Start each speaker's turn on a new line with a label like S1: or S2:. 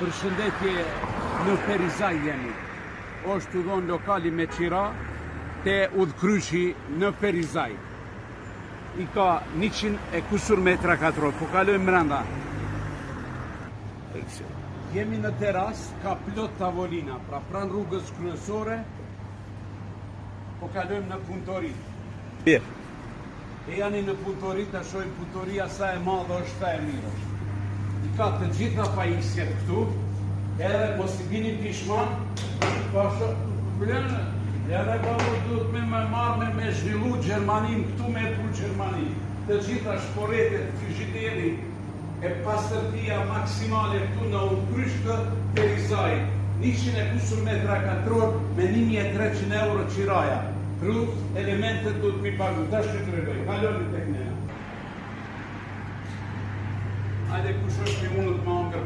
S1: Përshëndetje, në Ferizaj jemi. Është u dhonë lokali me qira te udhkryqi në Ferizaj. I ka 100 e kusur metra katror, po kalojmë mrenda. Jemi në teras, ka plot tavolina, pra pranë rrugës kryesore, po kalojmë në punëtori.
S2: Mirë.
S1: E janë në punëtori, të shojmë punëtoria sa e madhe është ta e mirë. I ka të gjitha pajisjet këtu, edhe mos i bini pishman, pasho, blenë, edhe duhet me marrë me zhvillu Gjermanin, këtu me pru Gjermanin. Të gjitha shporetet, frizideri, e pastërtia maksimale këtu në udhkryq të Ferizaj. 100 e kusur metra katror me 1300 euro qiraja. Plus elementet duhet mi pagu. Tash që të regoj, kaloni tek nena. Hajde kush është mi mundët më angër